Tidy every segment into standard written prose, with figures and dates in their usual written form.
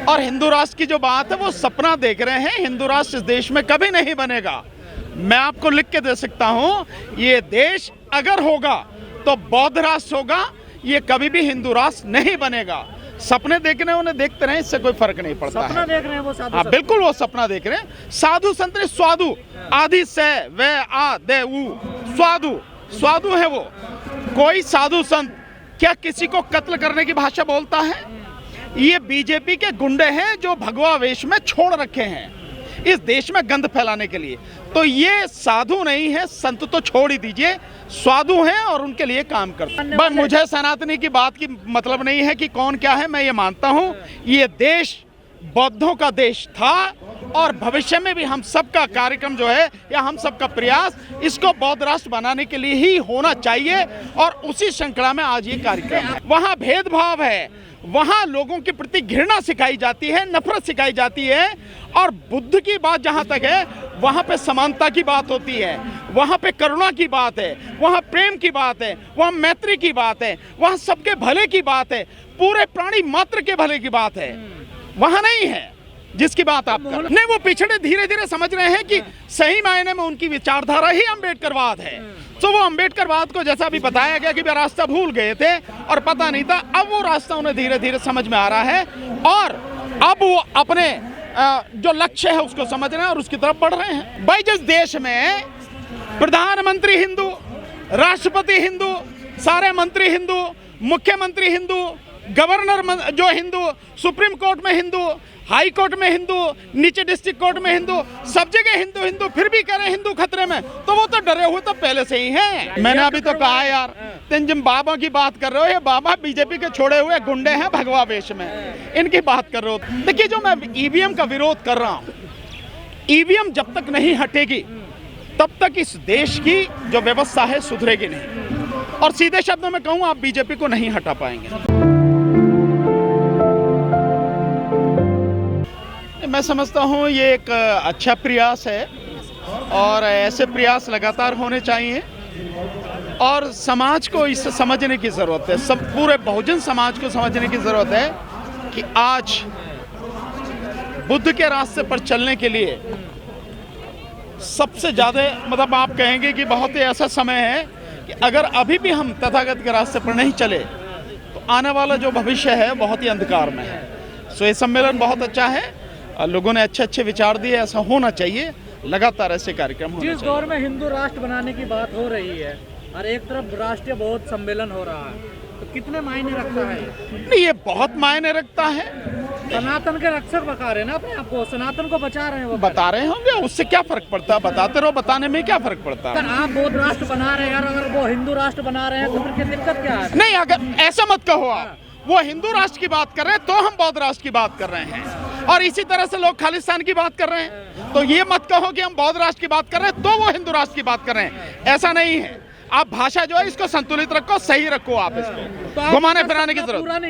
और हिंदू राष्ट्र की जो बात है वो सपना देख रहे हैं। हिंदू राष्ट्र इस देश में कभी नहीं बनेगा। मैं आपको लिख के दे सकता हूं, ये देश अगर होगा तो बौद्ध राष्ट्र होगा, ये कभी भी हिंदू राष्ट्र नहीं बनेगा। सपने देखने उन्हें देखते रहे, इससे कोई फर्क नहीं पड़ता। सपना देख रहे हैं वो साधु। हाँ बिल्कुल, वो सपना देख रहे हैं। साधु संत ने स्वादु, आदि से वे आ दे उ, स्वादु स्वादु है वो। कोई साधु संत क्या किसी को कत्ल करने की भाषा बोलता है? ये बीजेपी के गुंडे हैं जो भगवा वेश में छोड़ रखे हैं इस देश में गंद फैलाने के लिए। तो ये साधु नहीं है, संत तो छोड़ ही दीजिए, साधु हैं और उनके लिए काम करते हैं। भाई मुझे सनातनी की बात की मतलब नहीं है कि कौन क्या है। मैं ये मानता हूँ ये देश बौद्धों का देश था और भविष्य में भी हम सबका कार्यक्रम जो है या हम सबका प्रयास इसको बौद्ध राष्ट्र बनाने के लिए ही होना चाहिए। और उसी श्रृंखला में आज ये कार्यक्रम है। वहाँ भेदभाव है, वहाँ लोगों के प्रति घृणा सिखाई जाती है, नफरत सिखाई जाती है। और बुद्ध की बात जहाँ तक है वहाँ पे समानता की बात होती है, वहाँ पे करुणा की बात है, वहाँ प्रेम की बात है, वहाँ मैत्री की बात है, वहाँ सबके भले की बात है, पूरे प्राणी मात्र के भले की बात है। वहाँ नहीं है जिसकी बात आप कर नहीं। वो पिछड़े धीरे धीरे समझ रहे हैं कि सही मायने में उनकी विचारधारा ही अम्बेडकरवाद है। तो वो अम्बेडकरवाद को जैसा अभी बताया गया कि वे रास्ता भूल गए थे और पता नहीं था, अब वो रास्ता उन्हें धीरे धीरे समझ में आ रहा है और अब वो अपने जो लक्ष्य है उसको समझ रहे हैं और उसकी तरफ बढ़ रहे हैं। भाई जिस देश में प्रधानमंत्री हिंदू, राष्ट्रपति हिंदू, सारे मंत्री हिंदू, मुख्यमंत्री हिंदू, गवर्नर जो हिंदू, सुप्रीम कोर्ट में हिंदू, हाई कोर्ट में हिंदू, नीचे डिस्ट्रिक्ट कोर्ट में हिंदू, सब जगह हिंदू हिंदू, फिर भी कह रहे हिंदू खतरे में, तो वो तो डरे हुए तो पहले से ही हैं। मैंने अभी तो कहा यार, जिन बाबा की बात कर रहे हो, ये बाबा बीजेपी के छोड़े हुए गुंडे हैं भगवा वेश में, इनकी बात कर रहे हो। देखिए जो मैं ईवीएम का विरोध कर रहा हूँ, ईवीएम जब तक नहीं हटेगी तब तक इस देश की जो व्यवस्था है सुधरेगी नहीं। और सीधे शब्दों में कहूँ, आप बीजेपी को नहीं हटा पाएंगे। मैं समझता हूँ ये एक अच्छा प्रयास है और ऐसे प्रयास लगातार होने चाहिए और समाज को इसे समझने की ज़रूरत है। सब पूरे बहुजन समाज को समझने की ज़रूरत है कि आज बुद्ध के रास्ते पर चलने के लिए सबसे ज़्यादा मतलब आप कहेंगे कि बहुत ही ऐसा समय है कि अगर अभी भी हम तथागत के रास्ते पर नहीं चले तो आने वाला जो भविष्य है बहुत ही अंधकार में है। सो ये सम्मेलन बहुत अच्छा है, लोगों ने अच्छे अच्छे विचार दिए, ऐसा होना चाहिए, लगातार ऐसे कार्यक्रम होने चाहिए। जिस दौर में हिंदू राष्ट्र बनाने की बात हो रही है और एक तरफ राष्ट्रीय बौद्ध सम्मेलन हो रहा है, तो कितने मायने रखता है? नहीं, ये बहुत मायने रखता है। सनातन के रक्षक बता रहे हैं ना अपने आपको, सनातन को बचा रहे हैं। वो बता रहे होंगे, उससे क्या फर्क पड़ता है? बताते रहो, बताने में क्या फर्क पड़ता है? आप बौद्ध राष्ट्र बना रहे हैं और अगर वो हिंदू राष्ट्र बना रहे हैं तो फिर दिक्कत क्या है? नहीं, अगर ऐसा मत कहो आप, वो हिंदू राष्ट्र की बात कर रहे हैं तो हम बौद्ध राष्ट्र की बात कर रहे हैं और इसी तरह से लोग खालिस्तान की बात कर रहे हैं। तो ये मत कहो कि हम बौद्ध राष्ट्र की बात कर रहे हैं तो वो हिंदू राष्ट्र की बात कर रहे हैं, ऐसा नहीं है। आप भाषा जो है इसको संतुलित रखो, सही रखो, आप इसको घुमाने फिराने की जरूरत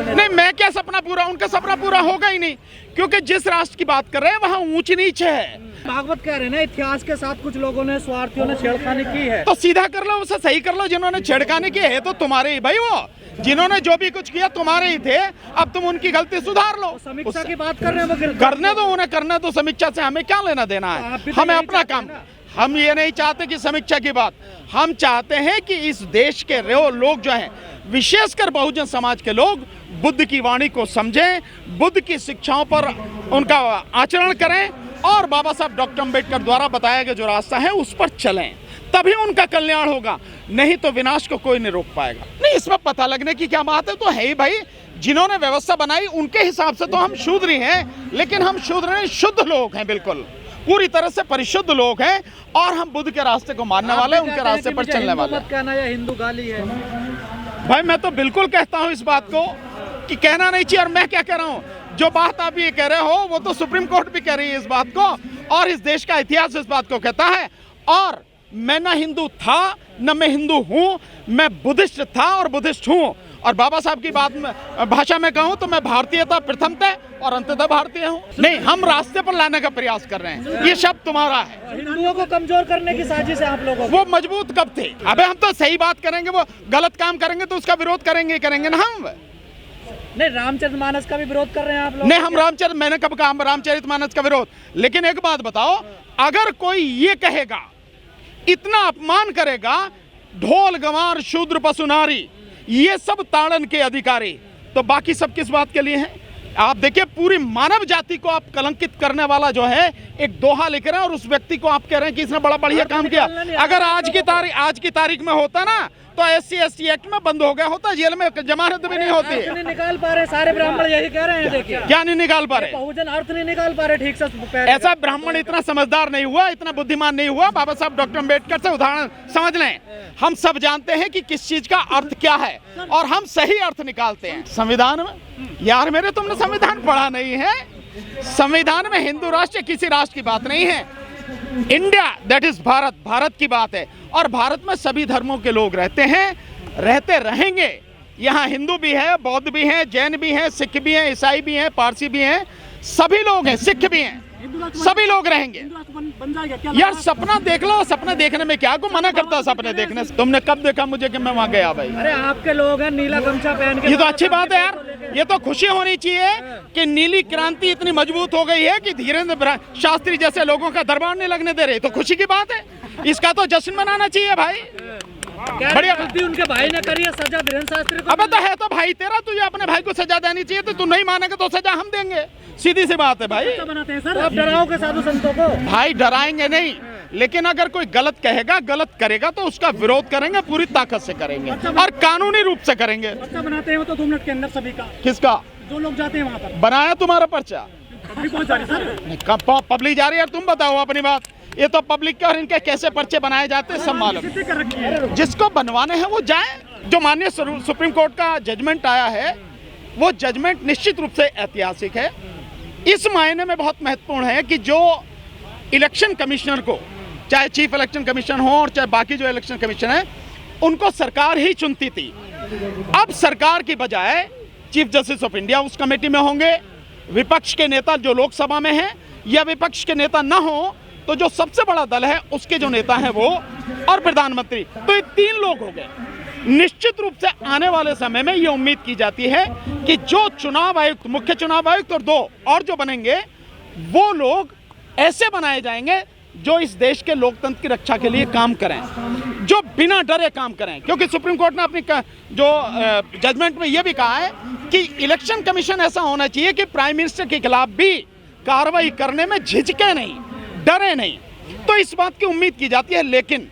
नहीं। मैं क्या सपना पूरा, उनका सपना पूरा होगा ही नहीं, क्योंकि जिस राष्ट्र की बात कर रहे हैं वहाँ ऊंच नीच है। भागवत कह रहे हैं ना, इतिहास के साथ कुछ लोगों ने, स्वार्थियों ने छेड़खानी की है, तो सीधा कर लो, उसे सही कर लो। जिन्होंने छेड़खानी की है तो तुम्हारे ही भाई, वो जिन्होंने जो भी कुछ किया तुम्हारे ही थे, अब तुम उनकी गलती सुधार लो। समीक्षा की बात कर रहे हैं, करने दो उन्हें, करने दो। समीक्षा से हमें क्या लेना देना है? हमें अपना काम, हम ये नहीं चाहते कि समीक्षा की बात, हम चाहते हैं कि इस देश के लोग जो हैं, विशेषकर बहुजन समाज के लोग, बुद्ध की वाणी को समझें, बुद्ध की शिक्षाओं पर उनका आचरण करें और बाबा साहब डॉक्टर अम्बेडकर द्वारा बताया गया जो रास्ता है उस पर चलें, तभी उनका कल्याण होगा। नहीं तो विनाश को कोई नहीं रोक पाएगा। नहीं, इसमें पता लगने की क्या बात है? तो है ही भाई, जिन्होंने व्यवस्था बनाई उनके हिसाब से तो हम शूद्र ही हैं, लेकिन हम शूद्र नहीं, शुद्ध लोग हैं, बिल्कुल पूरी तरह से परिशुद्ध लोग हैं और हम बुद्ध के रास्ते को मानने वाले, उनके रास्ते पर चलने वाले। मत कहना ये हिंदू गाली है। भाई मैं तो बिल्कुल कहता हूँ इस बात को कि कहना नहीं चाहिए। और मैं क्या कह रहा हूँ, जो बात आप ये कह रहे हो वो तो सुप्रीम कोर्ट भी कह रही है इस बात को और इस देश का इतिहास इस बात को कहता है। और मैं ना हिंदू था न मैं हिंदू हूँ, मैं बुद्धिस्ट था और बुद्धिस्ट हूँ। और बाबा साहब की बात में भाषा में कहूँ तो मैं भारतीयता प्रथमतः और अंततः भारतीय हूँ। नहीं, हम रास्ते पर लाने का प्रयास कर रहे हैं, ये शब्द तुम्हारा है। हिंदुओं को कमजोर करने की साजिश है आप लोगों की। वो मजबूत कब थे? अबे हम तो सही बात करेंगे, वो गलत काम करेंगे तो उसका विरोध करेंगे ना हम। नहीं, रामचरितमानस का भी विरोध कर रहे हैं आप लोग? नहीं, मैंने कब कहा हम रामचरितमानस का विरोध? लेकिन एक बात बताओ, अगर कोई ये कहेगा, इतना अपमान करेगा, ढोल गंवार शूद्र पशु नारी ये सब ताड़न के अधिकारी, तो बाकी सब किस बात के लिए हैं? आप देखिए, पूरी मानव जाति को आप कलंकित करने वाला जो है एक दोहा लिख रहे हैं और उस व्यक्ति को आप कह रहे हैं कि इसने बड़ा बढ़िया काम किया। अगर आज की तारीख में होता ना तो SC/ST एक्ट में बंद हो गया होता, जेल में जमानत भी नहीं होती। नहीं निकाल पा रहे, सारे ब्राह्मण यही कह रहे हैं। देखिए क्या नहीं निकाल पा रहे? बहुजन अर्थ नहीं निकाल पा रहे ठीक से। ऐसा ब्राह्मण इतना समझदार नहीं हुआ, इतना बुद्धिमान नहीं हुआ। बाबा साहब डॉक्टर अम्बेडकर से उदाहरण समझ लें। हम सब जानते हैं कि किस चीज का अर्थ क्या है और हम सही अर्थ निकालते हैं। संविधान में यार मेरे, तुमने संविधान पढ़ा नहीं है? संविधान में हिंदू राष्ट्र किसी राष्ट्र की बात नहीं है। India that is Bharat, Bharat की बात है और भारत में सभी धर्मों के लोग रहते हैं, रहते रहेंगे। यहाँ हिंदू भी है, बौद्ध भी हैं, जैन भी हैं, सिख भी हैं, ईसाई भी हैं, पारसी भी हैं, सभी लोग हैं, सिख भी हैं, सभी लोग रहेंगे। यार सपना देख लो, सपना देखने में क्या को मना करता है सपने देखने से? तुमने कब देखा मुझे कि मैं वहाँ गया भाई? अरे आपके लोग हैं नीला गमछा पहन के। ये तो अच्छी बात है यार, ये तो खुशी होनी चाहिए कि नीली क्रांति इतनी मजबूत हो गई है कि धीरेन्द्र शास्त्री जैसे लोगों का दरबार नहीं लगने दे रहे। तो खुशी की बात है, इसका तो जश्न मनाना चाहिए भाई। बढ़िया गलती उनके भाई ने करी है, सजा धीरेन्द्र शास्त्री को। अब तो है तो भाई तेरा, तुझे अपने भाई को सजा देनी चाहिए। तो तू नहीं मानेगा तो सजा हम देंगे, सीधी सी बात है भाई। बनाते हैं सर, आप डराओगे साधु संतों को? भाई डराएंगे नहीं, लेकिन अगर कोई गलत कहेगा, गलत करेगा तो उसका विरोध करेंगे, पूरी ताकत से करेंगे और कानूनी रूप से करेंगे। पर्चा बनाते हैं तो 2 मिनट के अंदर सभी का। किसका? जो लोग जाते हैं वहाँ पर। बनाया तुम्हारा पर्चा? पब्लिक जा रही है, तुम बताओ अपनी बात। ये तो पब्लिक के और इनके कैसे पर्चे बनाए जाते हैं सब मालूम। जिसको बनवाने हैं वो जाए। जो माननीय सुप्रीम कोर्ट का जजमेंट आया है वो जजमेंट निश्चित रूप से ऐतिहासिक है। इस मायने में बहुत महत्वपूर्ण है कि जो इलेक्शन कमिश्नर को, चाहे चीफ इलेक्शन कमीशन हो और चाहे बाकी जो इलेक्शन कमीशन है, उनको सरकार ही चुनती थी। अब सरकार की बजाय चीफ जस्टिस ऑफ इंडिया उस कमेटी में होंगे। विपक्ष के नेता जो लोकसभा में हैं या विपक्ष के नेता ना हो तो जो सबसे बड़ा दल है उसके जो नेता हैं वो, और प्रधानमंत्री, तो ये 3 लोग हो गए। निश्चित रूप से आने वाले समय में ये उम्मीद की जाती है कि जो चुनाव आयुक्त, मुख्य चुनाव आयुक्त और 2 और जो बनेंगे, वो लोग ऐसे बनाए जाएंगे जो इस देश के लोकतंत्र की रक्षा के लिए काम करें, जो बिना डरे काम करें। क्योंकि सुप्रीम कोर्ट ने अपनी जो जजमेंट में ये भी कहा है कि इलेक्शन कमीशन ऐसा होना चाहिए कि प्राइम मिनिस्टर के खिलाफ भी कार्रवाई करने में झिझके नहीं, डरे नहीं। तो इस बात की उम्मीद की जाती है। लेकिन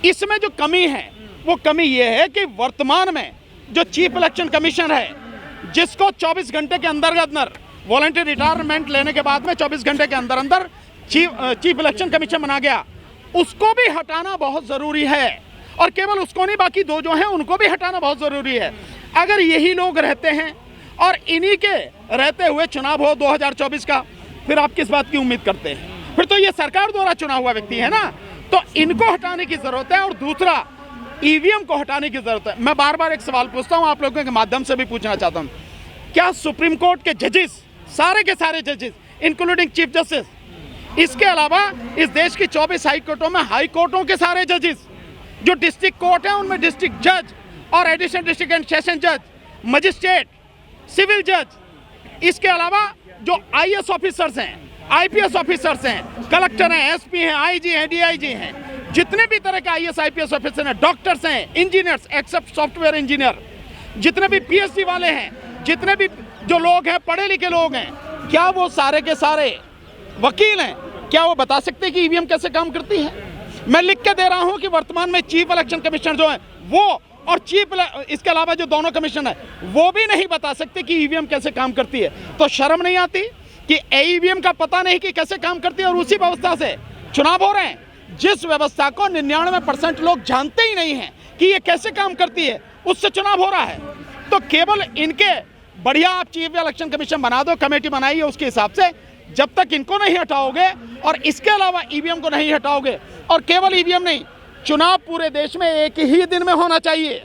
इसमें जो कमी है वो कमी ये है कि वर्तमान में जो चीफ इलेक्शन कमीशन है, जिसको 24 घंटे के अंदर वॉलंटियर रिटायरमेंट लेने के बाद में 24 घंटे के अंदर चीफ इलेक्शन कमीशन बना गया, उसको भी हटाना बहुत ज़रूरी है। और केवल उसको नहीं, बाकी 2 जो हैं उनको भी हटाना बहुत ज़रूरी है। अगर यही लोग रहते हैं और इन्हीं के रहते हुए चुनाव हो 2024 का, फिर आप किस बात की उम्मीद करते हैं? फिर तो ये सरकार द्वारा चुना हुआ व्यक्ति है ना। तो इनको हटाने की ज़रूरत है और दूसरा ईवीएम को हटाने की ज़रूरत है। मैं बार बार एक सवाल पूछता हूँ, आप लोगों के माध्यम से भी पूछना चाहता हूँ, क्या सुप्रीम कोर्ट के जजेस, सारे के सारे जजेस इंक्लूडिंग चीफ जस्टिस, इसके अलावा इस देश की 24 हाई कोर्टों में हाई कोर्टों के सारे जजेस, जो डिस्ट्रिक्ट कोर्ट है उनमें डिस्ट्रिक्ट जज और एडिशनल डिस्ट्रिक्ट एंड सेशन जज, मजिस्ट्रेट, सिविल जज, इसके अलावा जो IAS ऑफिसर्स हैं, IPS ऑफिसर्स हैं, कलेक्टर हैं, SP हैं, IG हैं, DIG हैं, जितने भी तरह के IAS IPS ऑफिसर हैं, डॉक्टर्स हैं, इंजीनियर्स एक्सेप्ट सॉफ्टवेयर इंजीनियर, जितने भी PhD वाले हैं, जितने भी जो लोग हैं पढ़े लिखे लोग हैं, क्या वो सारे के सारे वकील हैं? क्या वो बता सकते हैं कि EVM कैसे काम करती है? मैं लिख के दे रहा हूं कि वर्तमान में चीफ इलेक्शन कमिश्नर जो है वो और इसके अलावा जो दोनों कमीशन है वो भी नहीं बता सकते कि EVM कैसे काम करती है। तो शर्म नहीं आती कि EVM का पता नहीं कि कैसे काम करती है और उसी व्यवस्था से चुनाव हो रहे हैं, जिस व्यवस्था को 99% लोग जानते ही नहीं हैं कि ये कैसे काम करती है, उससे चुनाव हो रहा है। तो केवल इनके बढ़िया आप चीफ इलेक्शन कमीशन बना दो, कमेटी बनाइए, उसके हिसाब से जब तक इनको नहीं हटाओगे और इसके अलावा EVM को नहीं हटाओगे, और केवल EVM नहीं, चुनाव पूरे देश में एक ही दिन में होना चाहिए।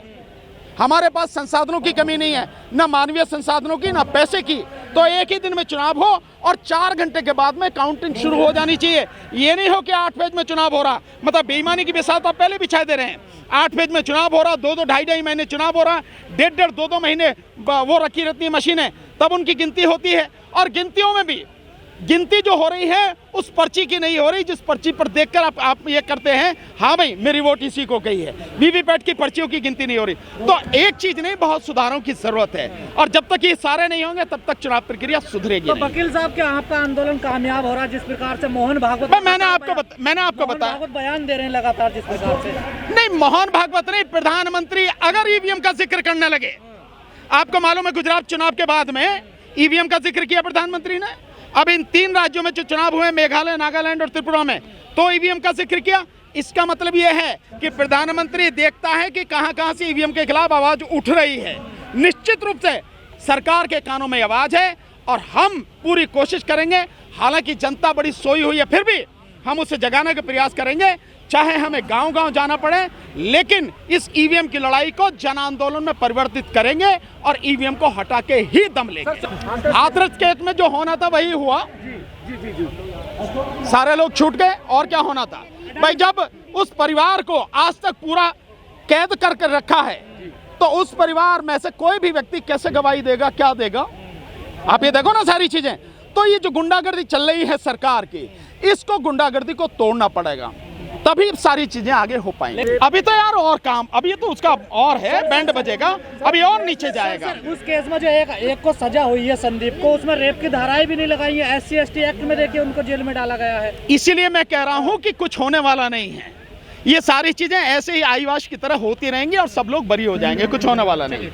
हमारे पास संसाधनों की कमी नहीं है, ना मानवीय संसाधनों की, ना पैसे की, तो एक ही दिन में चुनाव हो और 4 घंटे के बाद में काउंटिंग शुरू हो जानी चाहिए। ये नहीं हो कि 8 फेज में चुनाव हो रहा, मतलब बेईमानी की बिसात आप पहले बिछा दे रहे हैं। 8 फेज में चुनाव हो रहा, 2-2 ढाई महीने चुनाव हो रहा, 1.5 2-2 महीने वो रखी रहती है मशीनें, तब उनकी गिनती होती है। और गिनतियों में भी गिनती जो हो रही है उस पर्ची की नहीं हो रही जिस पर्ची पर देखकर आप ये करते हैं, हाँ भाई मेरी वोट इसी को गई है। वीवीपैट की पर्चियों की गिनती नहीं हो रही। तो एक चीज नहीं, बहुत सुधारों की जरूरत है, और जब तक ये सारे नहीं होंगे तब तक चुनाव प्रक्रिया सुधरेगी तो नहीं। वकील साहब, क्या आपका आंदोलन कामयाब हो रहा है जिस प्रकार से मोहन भागवत मैंने आपको बताया, बयान दे रहे हैं लगातार जिस प्रकार से? नहीं, मोहन भागवत नहीं, प्रधानमंत्री अगर ईवीएम का जिक्र करने लगे, आपको मालूम है गुजरात चुनाव के बाद में ईवीएम का जिक्र किया प्रधानमंत्री ने। अब इन 3 राज्यों में जो चुनाव हुए, मेघालय, नागालैंड और त्रिपुरा में, तो ईवीएम का जिक्र किया। इसका मतलब यह है कि प्रधानमंत्री देखता है कि कहां-कहां से ईवीएम के खिलाफ आवाज उठ रही है। निश्चित रूप से सरकार के कानों में आवाज है और हम पूरी कोशिश करेंगे, हालांकि जनता बड़ी सोई हुई है, फिर भी हम उसे जगाने का प्रयास करेंगे, चाहे हमें गांव-गांव जाना पड़े, लेकिन इस ईवीएम की लड़ाई को जन आंदोलन में परिवर्तित करेंगे और ईवीएम को हटा के ही दम लेंगे। हाथरस केस में जो होना था वही हुआ। सारे लोग छूट गए, और क्या होना था भाई। जब उस परिवार को आज तक पूरा कैद करके रखा है, तो उस परिवार में से कोई भी व्यक्ति कैसे गवाही देगा, क्या देगा? आप ये देखो ना सारी चीजें। तो ये जो गुंडागर्दी चल रही है सरकार की, इसको गुंडागर्दी को तोड़ना पड़ेगा, तभी सारी चीजें आगे हो पाएंगी। अभी तो यार और काम, अभी तो उसका और है, बैंड बजेगा, अभी और नीचे जाएगा। उस केस में जो एक को सजा हुई है संदीप को, उसमें रेप की धाराएं भी नहीं लगाई है। SC/ST एक्ट में देखिए उनको जेल में डाला गया है। इसीलिए मैं कह रहा हूं कि कुछ होने वाला नहीं है। ये सारी चीजें ऐसे ही आईवाश की तरह होती रहेंगी और सब लोग बरी हो जाएंगे, कुछ होने वाला नहीं।